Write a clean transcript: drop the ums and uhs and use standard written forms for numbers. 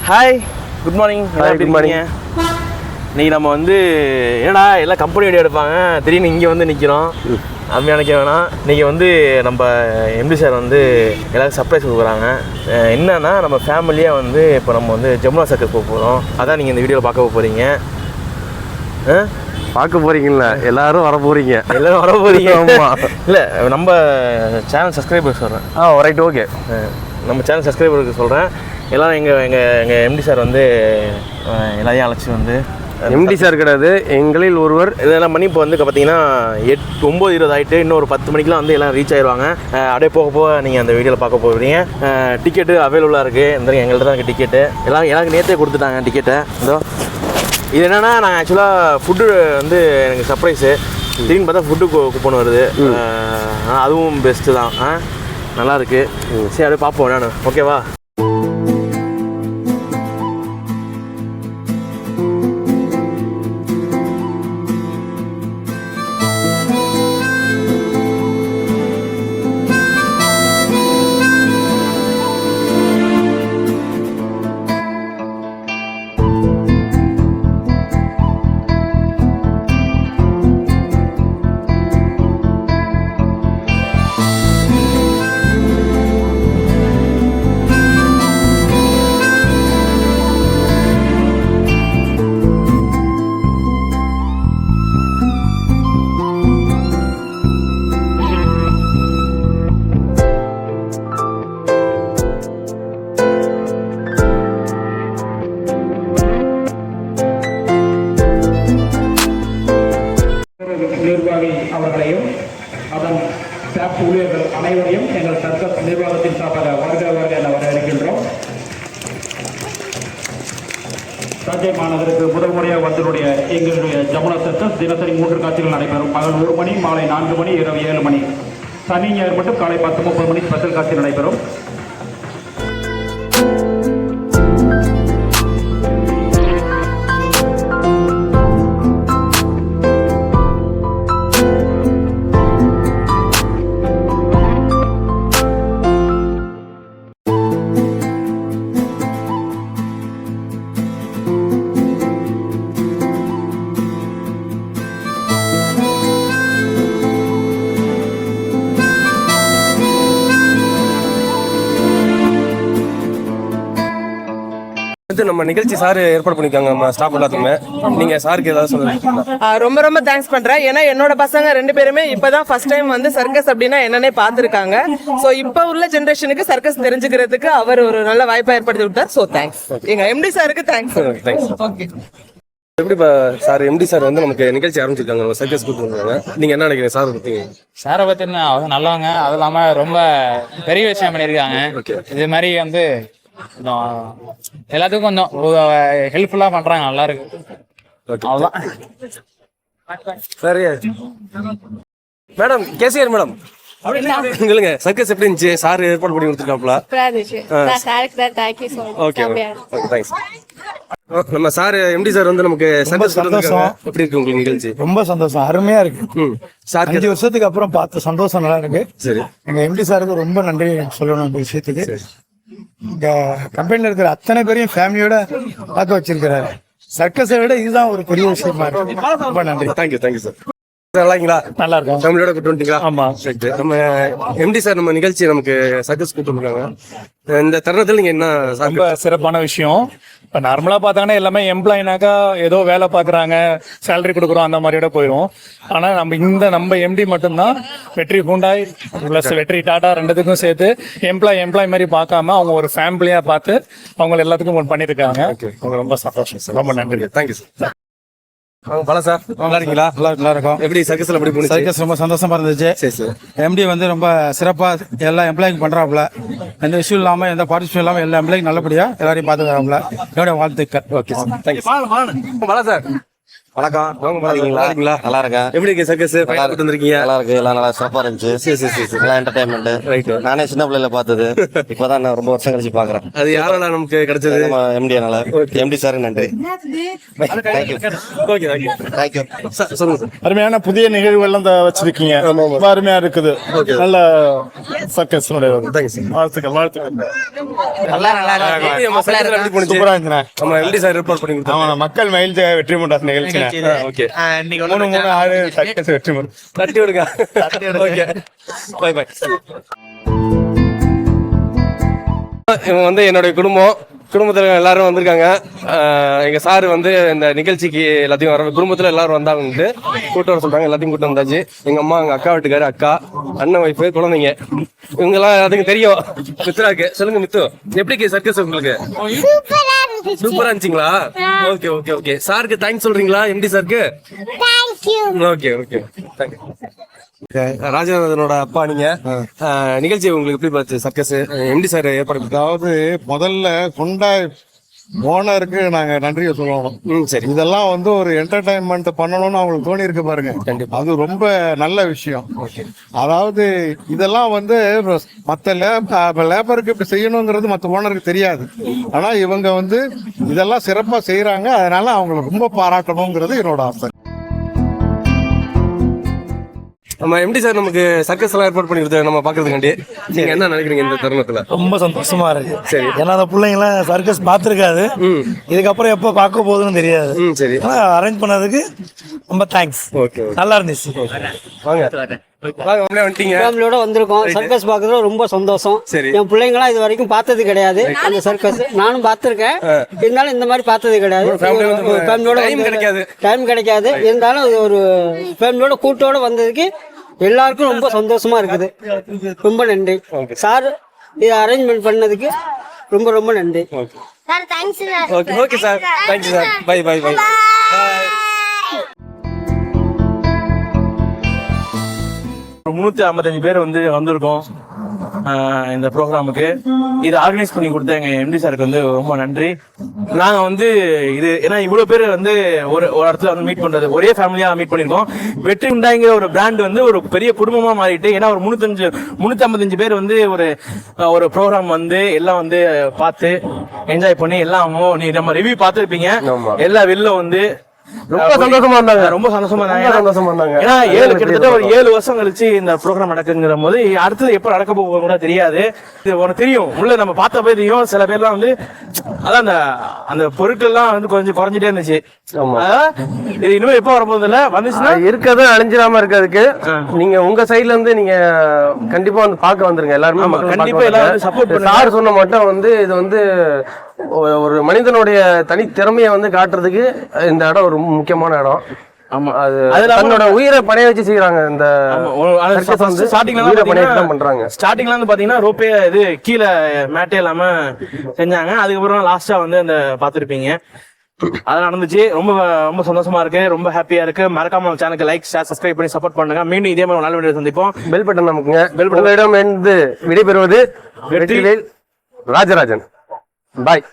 Hi, good morning. Good morning. இன்றைக்கி நம்ம வந்து என்னடா எல்லாம் கம்பெனி வீடியோ எடுப்பாங்க, திடீர்னு இங்கே வந்து நிற்கிறோம். அப்படி நினைக்க வேணாம். இன்றைக்கி வந்து நம்ம எம்டி சார் வந்து எல்லாருக்கும் சர்ப்ரைஸ் கொடுக்குறாங்க. என்னன்னா நம்ம ஃபேமிலியாக வந்து இப்போ நம்ம வந்து ஜமுனா சர்க்கஸ் போக போகிறோம். அதான் நீங்கள் இந்த வீடியோவில் பார்க்க போகிறீங்க. பார்க்க போகிறீங்களா? எல்லோரும் வர போகிறீங்க. எல்லோரும் வர போகிறீங்க. ஆமாம். இல்லை, நம்ம சேனல் சப்ஸ்கிரைபர் சொல்கிறேன். Right, okay. நம்ம சேனல் சப்ஸ்கிரைபருக்கு சொல்கிறேன். எல்லோரும் எங்கள் எம்டி சார் வந்து எல்லாரையும் அழைச்சி வந்து, எம்டி சார் கிடையாது, எங்களில் ஒருவர். இதெல்லாம் பண்ணி இப்போ வந்து பார்த்தீங்கன்னா 9:20 ஆகிட்டு, இன்னும் ஒரு 10 மணிக்கெலாம் வந்து எல்லாம் ரீச் ஆயிடுவாங்க. அப்படியே போக போக நீங்கள் அந்த வீடியோவில் பார்க்க போகிறீங்க. டிக்கெட்டு அவைலபிளாக இருக்குது. இந்த எங்கள்கிட்ட தான் இருக்குது டிக்கெட்டு. எல்லாருக்கும் நேற்றே கொடுத்துட்டாங்க டிக்கெட்டை. இதோ இது என்னென்னா, நாங்கள் ஆக்சுவலாக ஃபுட்டு வந்து எனக்கு சர்ப்ரைஸு. திடீர்னு பார்த்தா ஃபுட்டு கூப்பன் வருது. அதுவும் பெஸ்ட்டு தான். நல்லாயிருக்கு. சரி, அப்படியே பார்ப்போம். நான் ஓகேவா? நிர்வாகி அவர்களையும் அதன் ஸ்டாஃப் ஊழியர்கள் அனைவரையும் எங்கள் சர்க்கஸ் நிர்வாகத்தின் சார்பாக வருக என வரவேற்கின்றோம். தஞ்சை மாநகருக்கு முதல் முறையாக வந்தனுடைய எங்களுடைய ஜமுனா சர்க்கஸ் தினசரி 3 காட்சிகள் நடைபெறும். பகல் 1 மணி, மாலை 4 மணி, இரவு 7 மணி. சனி ஞாயிறு மட்டும் காலை 10:30 மணி ஸ்பெஷல் காட்சி நடைபெறும். நம்ம நிகழ்ச்சி சார் ஏற்பாடு பண்ணிருக்காங்க, நம்ம ஸ்டாஃப் எல்லாத்துக்குமே. நீங்க சாருக்கு ஏதாவது சொல்லுங்க. ரொம்ப ரொம்ப தேங்க்ஸ் பண்றேன். ஏன்னா என்னோட பசங்க 2 பேருமே இப்பதான் ஃபர்ஸ்ட் டைம் வந்து சர்க்கஸ் அப்படின்னா என்னன்னே பார்த்துருக்காங்க. ஸோ இப்போ உள்ள ஜென்ரேஷனுக்கு சர்க்கஸ் தெரிஞ்சுக்கிறதுக்கு அவர் ஒரு நல்ல வாய்ப்பை ஏற்படுத்தி விட்டார். So thanks. எங்க எம்டி சாருக்கு தேங்க்ஸ். ஓகே. எப்படி சார், எம்டி சார் வந்து நமக்கு நிகழ்ச்சி ஆரம்பிச்சிருக்காங்க, நம்ம சர்க்கஸ் கூப்பிட்டுருக்காங்க. நீங்க என்ன நினைக்கிறீங்க சார் பத்தி? சாரை பத்தின அவங்க நல்லவங்க, அது இல்லாம ரொம்ப பெரிய விஷயம் பண்ணியிருக்காங்க. இது மாதிரி வந்து எல்லாத்துக்கும் கொஞ்சம் ஹெல்ப்ஃபுல்லா பண்றாங்க. நல்லா இருக்கு. அவ்வளவுதான். சரி மேடம், கேசிஆர் மேடம் சொல்லுங்க, சர்க்கஸ் எப்படி இருந்துச்சு? சார் ஏற்பாடு பண்ணி கொடுத்துருக்காப்ல. Okay, thanks. நம்ம சார் எம்டி சார் வந்து நமக்கு சர்க்கஸ் சந்தோஷம். எப்படி இருக்கு உங்களுக்கு நிகழ்ச்சி? ரொம்ப சந்தோஷம், அருமையா இருக்கு. சார் 5 வருஷத்துக்கு அப்புறம் பார்த்த சந்தோஷம் நல்லா இருக்கு. சரி, எங்க எம்டி சாருக்கு ரொம்ப நன்றி சொல்லணும் இந்த விஷயத்துக்கு. இங்க கம்பெனில இருக்கிற அத்தனை பேரையும் ஃபேமிலியோட பார்க்க வச்சிருக்கிறாரு. சர்க்கஸை விட இதுதான் ஒரு பெரிய விஷயமா இருக்கு. ரொம்ப நன்றி. Thank you sir. நல்லாங்களா? நல்லா இருக்கும். ஃபேமிலியோட கூட்டு வந்துட்டீங்களா? ஆமா. நம்ம எம்டி சார் நம்ம நிகழ்ச்சி நமக்கு சர்க்கஸ் கூட்டு வந்துருக்காங்க. இந்த தருணத்தில் நீங்க என்ன? ரொம்ப சிறப்பான விஷயம். இப்போ நார்மலாக பார்த்தாங்கன்னா எல்லாமே எம்ப்ளாயினாக்கா ஏதோ வேலை பார்க்குறாங்க, சேலரி கொடுக்குறோம், அந்த மாதிரியோட போயிடும். ஆனால் நம்ம எம்டி மட்டும்தான் வெற்றி ஹூண்டாய் ப்ளஸ் வெற்றி டாடா 2த்துக்கும் சேர்த்து எம்ப்ளாய் மாதிரி பார்க்காம அவங்க ஒரு ஃபேமிலியாக பார்த்து அவங்க எல்லாத்துக்கும் பண்ணியிருக்காங்க. ரொம்ப சந்தோஷம் சார். ரொம்ப நன்றி. Thank you sir. பல சார், நல்லா இருக்கீங்களா? நல்லா இருக்கும். எப்படி சர்க்கஸ்ல எப்படி போச்சு? சர்க்கஸ் ரொம்ப சந்தோஷமா இருந்துச்சு. சரி சார். எம்டி வந்து ரொம்ப சிறப்பா எல்லா எம்ப்ளாய்க்கும் பண்றாப்புல. எந்த இஷ்யூ இல்லாம, எந்த பார்ட்டிசிபேஷன் இல்லாம எல்லா எம்ப்ளாயும் நல்லபடியா எல்லாரையும் பார்த்துக்கிறாப்புல. என்னோட வாழ்த்துக்கள். Okay sir, thank you. பல சார், வணக்கம். இருக்கீங்களா? நல்லா இருக்கேன். எப்படி இருக்கு சர்க்கஸ் கூட்டு வந்திருக்கீங்க? நல்லா இருக்கு. எல்லாம் நல்லா சிறப்பா இருந்துச்சு. எல்லாம் என்டர்டைன்மெண்ட். ரைட். நானே சின்ன பிள்ளைல பார்த்தது. இப்பதான் நான் ரொம்ப வருஷம் கழிச்சு பாக்குறேன். அது யாரால நமக்கு கிடைச்சது? நம்ம எம்டினால. எம்டி சாருக்கு நன்றி. தேங்க்யூ. Okay thank you. சொல்லுங்க சார். அருமையான புதிய நிகழ்வுகள்லாம் வச்சிருக்கீங்க. ரொம்ப அருமையா இருக்குது. நல்ல சர்க்கஸ் வாழ்த்துக்கள். சூப்பரா இருந்துச்சு. நம்ம எம்டி சார் ரிப்போர்ட் பண்ணி கொடுத்தாங்க. ஆமா, மக்கள் மயில் வெற்றி முண்டாஸ் நிகழ்ச்சி. ஓகே. 3-3-6 சர்க்கஸ் வெற்றி முறை. தட்டி விடுங்க. ஓகே. Bye bye. இவங்க வந்து என்னுடைய குடும்பத்துல எல்லாரும் வந்திருக்காங்க. எங்க சார் வந்து இந்த நிகழ்ச்சிக்கு எல்லாத்தையும் வர குடும்பத்துல எல்லாரும் வந்தாங்கன்ட்டு கூட்டு வர சொல்றாங்க. எல்லாத்தையும் கூட்டு வந்தாச்சு. எங்க அம்மா, எங்க அக்கா வீட்டுக்காரு, அக்கா, அண்ணன் ஒய்ஃபு, குழந்தைங்க, இவங்க எல்லாம் எல்லாத்துக்கும் தெரியும். மித்ராக்கு சொல்லுங்க. மித்து, எப்படி சர்க்கஸ் உங்களுக்கு? சூப்பரா இருந்துச்சுங்களா? Okay okay okay. சாருக்கு தேங்க்ஸ் சொல்றீங்களா? எம்டி சாருக்கு ஓகே ஓகே தேங்க்யூ. ராஜநாதனோட அப்பா நீங்க. நிகழ்ச்சி உங்களுக்கு எப்படி பார்த்து சர்க்கஸ் எம்டி சார் ஏற்பாடு? அதாவது முதல்ல ஹுண்டாய் ஓனருக்கு நாங்க நன்றியை சொல்லணும். சரி. இதெல்லாம் வந்து ஒரு என்டர்டைன்மெண்ட் பண்ணணும்னு அவங்களுக்கு தோணி இருக்கு பாருங்க. கண்டிப்பா. அது ரொம்ப நல்ல விஷயம். அதாவது இதெல்லாம் வந்து மற்ற லேபருக்கு இப்படி செய்யணுங்கிறது மற்ற ஓனருக்கு தெரியாது. ஆனா இவங்க வந்து இதெல்லாம் சிறப்பா செய்யறாங்க. அதனால அவங்களை ரொம்ப பாராட்டணுங்கிறது என்னோட ஆசை. நம்ம எம்டி சார் நமக்கு சர்க்கஸ் எல்லாம் ஏற்பாடு பண்ணி கொடுத்தாரு நம்ம பாக்குறதுக்காண்டி. நீங்க என்ன நினைக்கிறீங்க இந்த தருணத்துல? ரொம்ப சந்தோஷமா இருக்கு. சரி. ஏன்னா அந்த பிள்ளைங்களாம் சர்க்கஸ் பார்த்துருக்காது. இதுக்கப்புறம் எப்போ பார்க்க போகுதுன்னு தெரியாது. சரி. அரேஞ்ச் பண்ணதுக்கு ரொம்ப தேங்க்ஸ். ஓகே. நல்லா இருந்துச்சு. வாங்க வந்துட்டீங்க. ஃபேமிலியோட வந்திருக்கோம். சர்க்கஸ் பார்க்கறதுல ரொம்ப சந்தோஷம். சரி. என் பிள்ளைங்களாம் இது வரைக்கும் பார்த்தது கிடையாது அந்த சர்க்கஸ். நானும் பார்த்திருக்கேன். இருந்தாலும் இந்த மாதிரி பார்த்தது கிடையாது. ஃபேமிலியோட டைம் கிடைக்காது. இருந்தாலும் ஒரு ஃபேமிலியோட கூட்டோட வந்ததுக்கு எல்லாருக்கும் ரொம்ப சந்தோஷமா இருக்குது. ரொம்ப நன்றி சார். இதை அரேஞ்ச்மெண்ட் பண்ணதுக்கு ரொம்ப ரொம்ப நன்றி. Okay sir. Thank you sir. Bye bye bye. 355 பேர் வந்திருக்கோம் இந்த ப்ரோக்ராமுக்கு. இது ஆர்கனைஸ் பண்ணி கொடுத்த எங்க எம்டி சாருக்கு வந்து ரொம்ப நன்றி. நாங்க இது ஏன்னா இவ்வளவு பேர் ஒரு இடத்துல மீட் பண்றது, ஒரே ஃபேமிலியா மீட் பண்ணிருக்கோம். வெற்றி உண்டாங்கிற ஒரு பிராண்ட் ஒரு பெரிய குடும்பமா மாறிட்டு, ஏன்னா ஒரு 355 பேர் ஒரு ப்ரோக்ராம் எல்லாம் பார்த்து என்ஜாய் பண்ணி எல்லாம் நம்ம ரிவ்யூ பார்த்துருப்பீங்க. எல்லாம் வெளில ரொம்ப சந்தோஷமா இருந்தாங்க. ரொம்ப சந்தோஷமா இருந்தாங்க. ஏன்னா கிட்டத்தட்ட ஒரு 7 வருஷம் கழிச்சு இந்த ப்ரோக்ராம் நடக்குங்கிற போது அடுத்தது எப்ப நடக்க போக கூட தெரியாது. இது உனக்கு தெரியும், உள்ள நம்ம பார்த்த போய் தெரியும். சில பேர்லாம் அதான் அந்த பொருட்கள் எல்லாம் கொஞ்சம் குறைஞ்சிட்டே இருந்துச்சு. இது இனிமே எப்ப வரப்போது இல்ல, வந்துச்சுன்னா இருக்கிறது அழிஞ்சிடாம இருக்கிறதுக்கு நீங்க உங்க சைட்ல இருந்து நீங்க கண்டிப்பா பார்க்க வந்துருங்க. எல்லாருமே கண்டிப்பா எல்லாரும் சப்போர்ட் பண்ணுங்க. சார் சொன்ன மட்டும் இது ஒரு மனிதனுடைய தனி திறமையை காட்டுறதுக்கு இந்த இடம் ஒரு முக்கியமான இடம். ஆமா, அது தன்னோட உயிரை பணைய வச்சு செய்யறாங்க. இந்த பண்றாங்க. ஸ்டார்டிங்ல பாத்தீங்கன்னா ரோப்பே இது கீழே மேட்டே இல்லாம செஞ்சாங்க. அதுக்கப்புறம் லாஸ்டா அந்த பாத்துருப்பீங்க, அது நடந்துச்சு. ரொம்ப ரொம்ப சந்தோஷமா இருக்கு, ரொம்ப ஹாப்பியா இருக்கு. மறக்காம சேனலுக்கு லைக், ஷேர், சப்ஸ்கிரைப் பண்ணி சப்போர்ட் பண்ணுங்க. மீண்டும் இதே மாதிரி நல்ல வீடியோ சந்திப்போம். பெல் பட்டன் நமக்குங்க. பெல் பட்டன் விடைபெறுவது வெற்றிவேல் ராஜராஜன். பாய்.